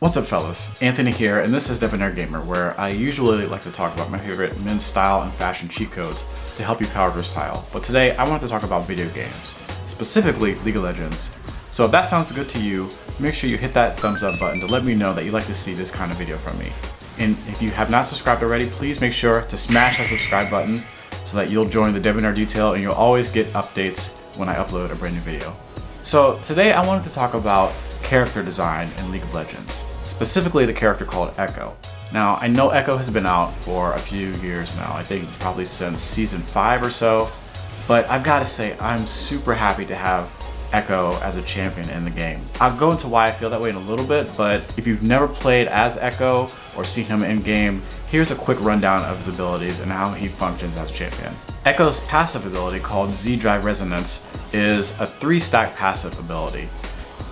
What's up fellas, Anthony here, and this is Debonaire Gamer, where I usually like to talk about my favorite men's style and fashion cheat codes to help you power your style. But today I want to talk about video games, specifically League of Legends. So if that sounds good to you, make sure you hit that thumbs up button to let me know that you'd like to see this kind of video from me. And if you have not subscribed already, please make sure to smash that subscribe button so that you'll join the Debonaire detail and you'll always get updates when I upload a brand new video. So today I wanted to talk about character design in League of Legends, specifically the character called Ekko. Now I know Ekko has been out for a few years now, I think probably since season 5 or so, but I've got to say I'm super happy to have Ekko as a champion in the game. I'll go into why I feel that way in a little bit, but if you've never played as Ekko or seen him in game, here's a quick rundown of his abilities and how he functions as a champion. Ekko's passive ability, called Z-Drive Resonance, is a 3-stack passive ability.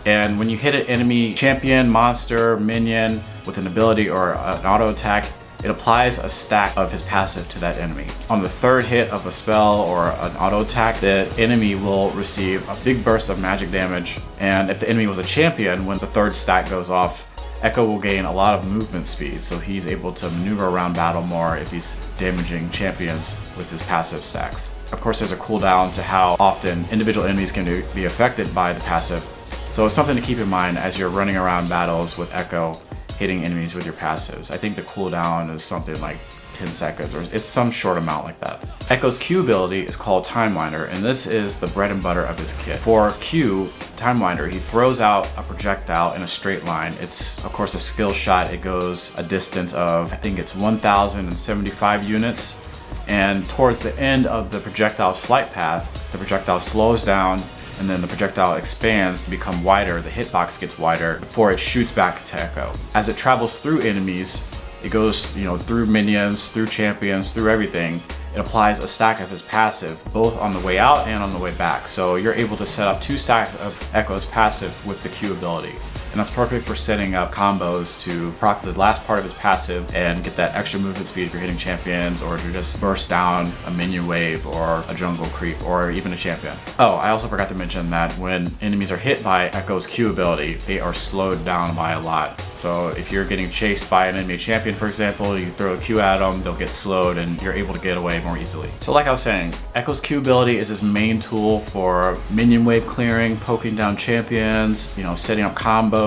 And when you hit an enemy champion, monster, minion with an ability or an auto attack, it applies a stack of his passive to that enemy. On the third hit of a spell or an auto attack, the enemy will receive a big burst of magic damage. And if the enemy was a champion, when the third stack goes off, Ekko will gain a lot of movement speed, so he's able to maneuver around battle more if he's damaging champions with his passive stacks. Of course, there's a cooldown to how often individual enemies can be affected by the passive, so it's something to keep in mind as you're running around battles with Ekko, hitting enemies with your passives. I think the cooldown is something like 10 seconds, or it's some short amount like that. Ekko's Q ability is called Timeliner, and this is the bread and butter of his kit. For Q, Timeliner, he throws out a projectile in a straight line. It's, of course, a skill shot. It goes a distance of, I think it's 1,075 units. And towards the end of the projectile's flight path, the projectile slows down, and then the projectile expands to become wider. The hitbox gets wider before it shoots back to Ekko. As it travels through enemies, it goes, through minions, through champions, through everything. It applies a stack of his passive, both on the way out and on the way back. So you're able to set up 2 stacks of Ekko's passive with the Q ability. And that's perfect for setting up combos to proc the last part of his passive and get that extra movement speed if you're hitting champions, or to just burst down a minion wave or a jungle creep or even a champion. Oh, I also forgot to mention that when enemies are hit by Ekko's Q ability, they are slowed down by a lot. So if you're getting chased by an enemy champion, for example, you throw a Q at them, they'll get slowed and you're able to get away more easily. So like I was saying, Ekko's Q ability is his main tool for minion wave clearing, poking down champions, setting up combos,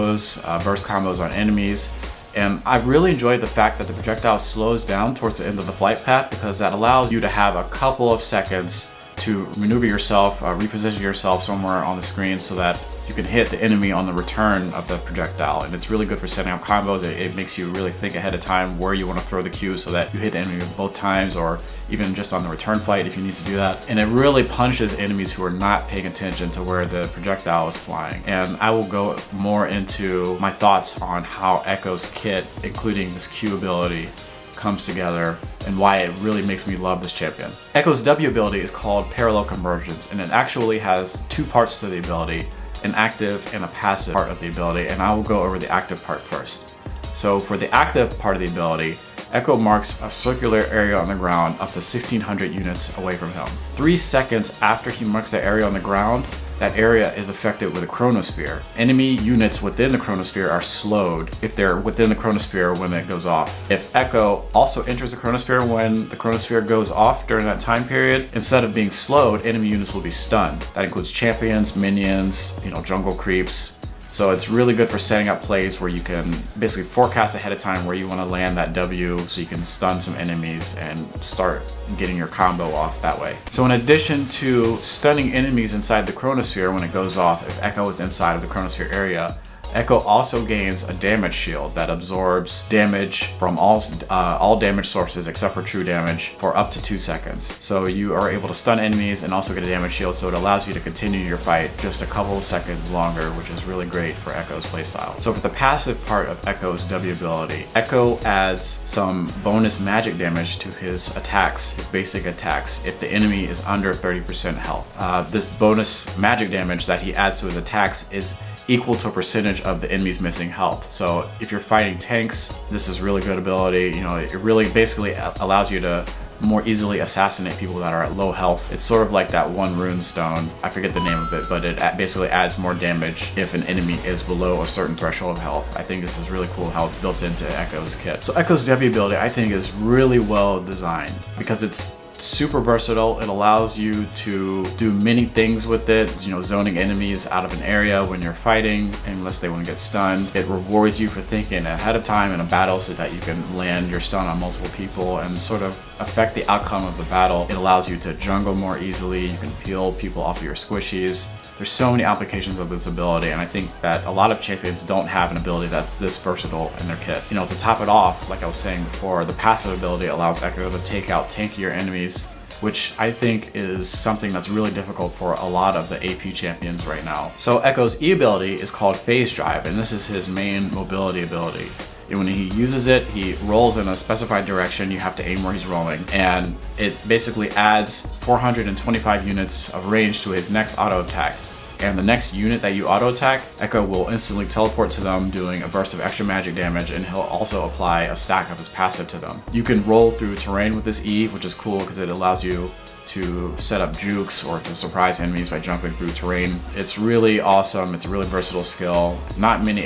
burst combos on enemies. And I really enjoyed the fact that the projectile slows down towards the end of the flight path, because that allows you to have a couple of seconds to maneuver yourself, reposition yourself somewhere on the screen so that you can hit the enemy on the return of the projectile. And it's really good for setting up combos. It makes you really think ahead of time where you want to throw the Q so that you hit the enemy both times, or even just on the return flight if you need to do that. And it really punishes enemies who are not paying attention to where the projectile is flying. And I will go more into my thoughts on how Ekko's kit, including this Q ability, comes together and why it really makes me love this champion. Ekko's W ability is called Parallel Convergence, and it actually has 2 parts to the ability, an active and a passive part of the ability, and I will go over the active part first. So for the active part of the ability, Ekko marks a circular area on the ground up to 1,600 units away from him. 3 seconds after he marks the area on the ground, that area is affected with a chronosphere. Enemy units within the chronosphere are slowed if they're within the chronosphere when it goes off. If Ekko also enters the chronosphere when the chronosphere goes off during that time period, instead of being slowed, enemy units will be stunned. That includes champions, minions, jungle creeps. So it's really good for setting up plays where you can basically forecast ahead of time where you want to land that W, so you can stun some enemies and start getting your combo off that way. So in addition to stunning enemies inside the chronosphere when it goes off, if Ekko is inside of the chronosphere area, Ekko also gains a damage shield that absorbs damage from all damage sources except for true damage for up to 2 seconds. So you are able to stun enemies and also get a damage shield, so it allows you to continue your fight just a couple of seconds longer, which is really great for Ekko's playstyle. So for the passive part of Ekko's W ability, Ekko adds some bonus magic damage to his attacks, his basic attacks, if the enemy is under 30% health. This bonus magic damage that he adds to his attacks is equal to a percentage of the enemy's missing health. So if you're fighting tanks, this is really good ability. It really basically allows you to more easily assassinate people that are at low health. It's sort of like that one rune stone, I forget the name of it, but it basically adds more damage if an enemy is below a certain threshold of health. I think this is really cool how it's built into Ekko's kit. So Ekko's W ability I think is really well designed because it's super versatile. It allows you to do many things with it, you know, zoning enemies out of an area when you're fighting unless they want to get stunned. It rewards you for thinking ahead of time in a battle so that you can land your stun on multiple people and sort of affect the outcome of the battle. It allows you to jungle more easily. You can peel people off of your squishies. There's so many applications of this ability, and I think that a lot of champions don't have an ability that's this versatile in their kit. You know, to top it off, like I was saying before, the passive ability allows Ekko to take out tankier enemies, which I think is something that's really difficult for a lot of the AP champions right now. So Ekko's E ability is called Phase Drive, and this is his main mobility ability. And when he uses it, he rolls in a specified direction. You have to aim where he's rolling. And it basically adds 425 units of range to his next auto attack. And the next unit that you auto attack, Ekko will instantly teleport to them, doing a burst of extra magic damage, and he'll also apply a stack of his passive to them. You can roll through terrain with this E, which is cool because it allows you to set up jukes or to surprise enemies by jumping through terrain. It's really awesome. It's a really versatile skill. Not many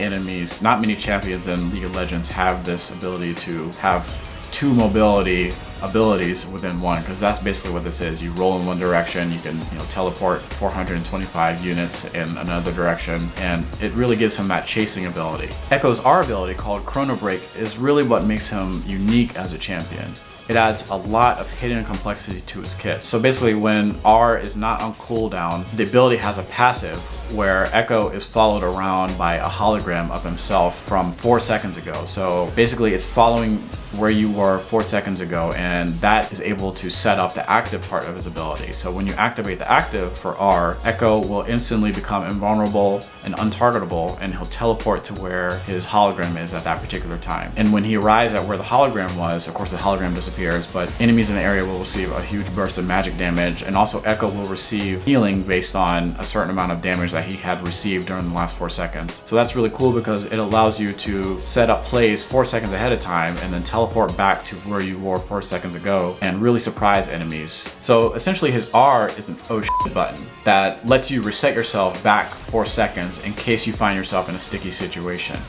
champions in League of Legends have this ability to have two mobility abilities within one, because that's basically what this is. You roll in one direction, you can, you know, teleport 425 units in another direction, and it really gives him that chasing ability. Ekko's R ability, called Chrono Break, is really what makes him unique as a champion. It adds a lot of hidden complexity to his kit. So basically when R is not on cooldown, the ability has a passive where Ekko is followed around by a hologram of himself from 4 seconds ago. So basically it's following where you were 4 seconds ago, and that is able to set up the active part of his ability. So when you activate the active for R, Ekko will instantly become invulnerable and untargetable, and he'll teleport to where his hologram is at that particular time. And when he arrives at where the hologram was, of course the hologram disappears, but enemies in the area will receive a huge burst of magic damage, and also Ekko will receive healing based on a certain amount of damage that he had received during the last 4 seconds. So that's really cool because it allows you to set up plays 4 seconds ahead of time and then teleport back to where you were 4 seconds ago and really surprise enemies. So essentially his R is an oh shit button that lets you reset yourself back 4 seconds in case you find yourself in a sticky situation.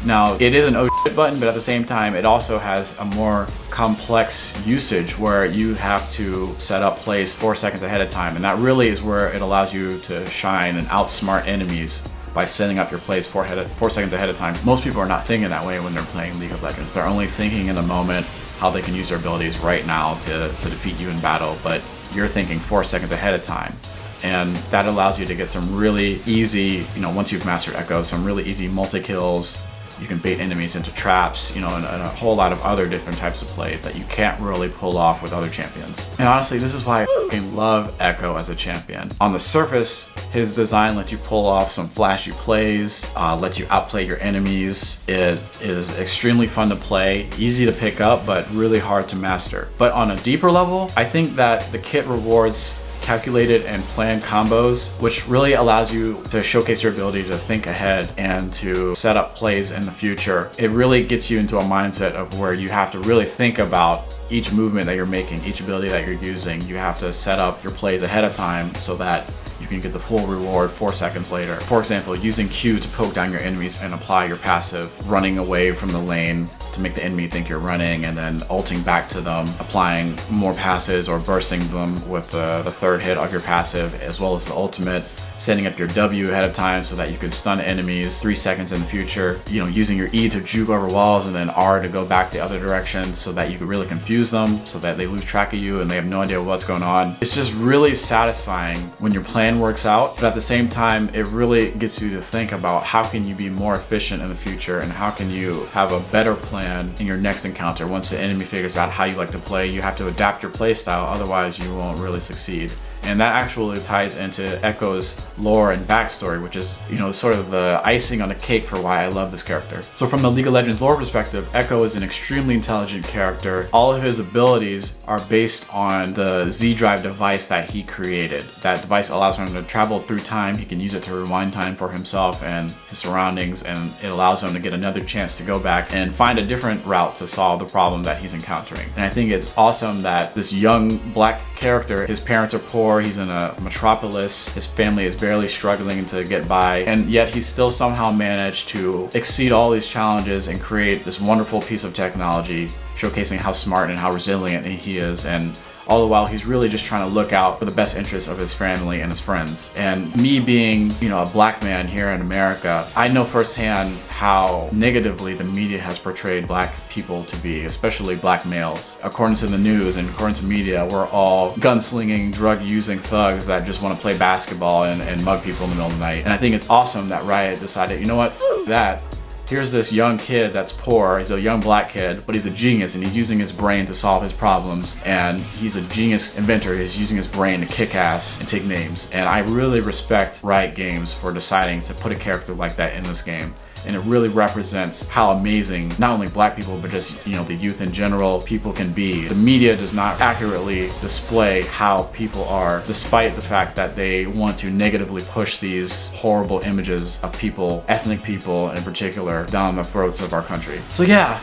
Now, it is an oh shit button, but at the same time, it also has a more complex usage where you have to set up plays 4 seconds ahead of time. And that really is where it allows you to shine and outsmart enemies by setting up your plays 4 seconds ahead of time. Most people are not thinking that way when they're playing League of Legends. They're only thinking in the moment how they can use their abilities right now to defeat you in battle, but you're thinking 4 seconds ahead of time. And that allows you to get some really easy, you know, once you've mastered Ekko, some really easy multi-kills. You can bait enemies into traps, you know, and a whole lot of other different types of plays that you can't really pull off with other champions. And honestly, this is why I fucking love Ekko as a champion. On the surface, his design lets you pull off some flashy plays, lets you outplay your enemies. It is extremely fun to play, easy to pick up, but really hard to master. But on a deeper level, I think that the kit rewards calculated and planned combos, which really allows you to showcase your ability to think ahead and to set up plays in the future. It really gets you into a mindset of where you have to really think about each movement that you're making, each ability that you're using. You have to set up your plays ahead of time so that you can get the full reward 4 seconds later. For example, using Q to poke down your enemies and apply your passive, running away from the lane to make the enemy think you're running, and then ulting back to them, applying more passes or bursting them with the third hit of your passive, as well as the ultimate, setting up your W ahead of time so that you can stun enemies 3 seconds in the future, you know, using your E to juke over walls and then R to go back the other direction so that you can really confuse them so that they lose track of you and they have no idea what's going on. It's just really satisfying when your plan works out, but at the same time, it really gets you to think about how can you be more efficient in the future and how can you have a better plan in your next encounter. Once the enemy figures out how you like to play, you have to adapt your play style, otherwise you won't really succeed. And that actually ties into Ekko's lore and backstory, which is, sort of the icing on the cake for why I love this character. So from the League of Legends lore perspective, Ekko is an extremely intelligent character. All of his abilities are based on the Z Drive device that he created. That device allows him to travel through time. He can use it to rewind time for himself and his surroundings, and it allows him to get another chance to go back and find a different route to solve the problem that he's encountering. And I think it's awesome that this young black character, his parents are poor, he's in a metropolis, his family is barely struggling to get by, and yet he still somehow managed to exceed all these challenges and create this wonderful piece of technology, showcasing how smart and how resilient he is, and all the while he's really just trying to look out for the best interests of his family and his friends. And me being, a black man here in America, I know firsthand how negatively the media has portrayed black people to be, especially black males. According to the news and according to media, we're all gunslinging, drug-using thugs that just want to play basketball and mug people in the middle of the night. And I think it's awesome that Riot decided, you know what, that. Here's this young kid that's poor, he's a young black kid, but he's a genius and he's using his brain to solve his problems, and he's a genius inventor. He's using his brain to kick ass and take names. And I really respect Riot Games for deciding to put a character like that in this game. And it really represents how amazing not only black people, but just, the youth in general, people can be. The media does not accurately display how people are, despite the fact that they want to negatively push these horrible images of people, ethnic people in particular, down the throats of our country. So yeah,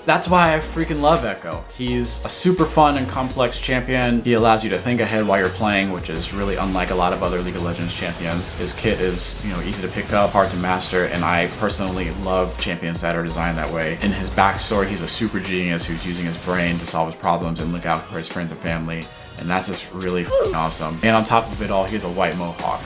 that's why I freaking love Ekko. He's a super fun and complex champion. He allows you to think ahead while you're playing, which is really unlike a lot of other League of Legends champions. His kit is, easy to pick up, hard to master, and I personally love champions that are designed that way. In his backstory, he's a super genius who's using his brain to solve his problems and look out for his friends and family, and that's just really awesome. And on top of it all, he has a white mohawk.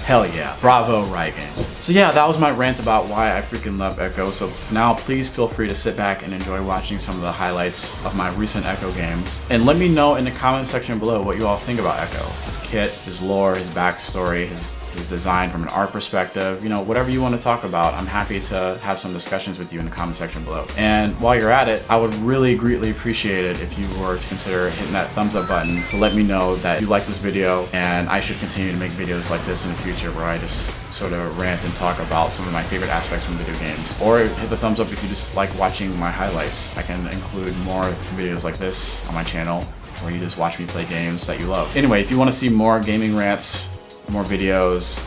Hell yeah. Bravo, Riot Games. So yeah, that was my rant about why I freaking love Ekko. So now please feel free to sit back and enjoy watching some of the highlights of my recent Ekko games. And let me know in the comment section below what you all think about Ekko. His kit, his lore, his backstory, his design from an art perspective, whatever you want to talk about. I'm happy to have some discussions with you in the comment section below. And while you're at it, I would really greatly appreciate it if you were to consider hitting that thumbs up button to let me know that you like this video and I should continue to make videos like this in the future where I just sort of rant and talk about some of my favorite aspects from video games. Or hit the thumbs up if you just like watching my highlights. I can include more videos like this on my channel where you just watch me play games that you love. Anyway, if you want to see more gaming rants, more videos,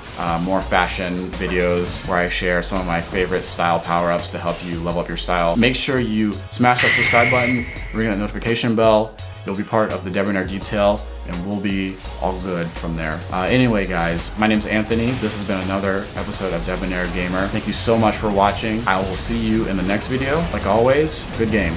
more fashion videos where I share some of my favorite style power-ups to help you level up your style, make sure you smash that subscribe button, ring that notification bell. You'll be part of the Debonaire detail, and we'll be all good from there. Anyway, guys, my name's Anthony. This has been another episode of Debonaire Gamer. Thank you so much for watching. I will see you in the next video. Like always, good game.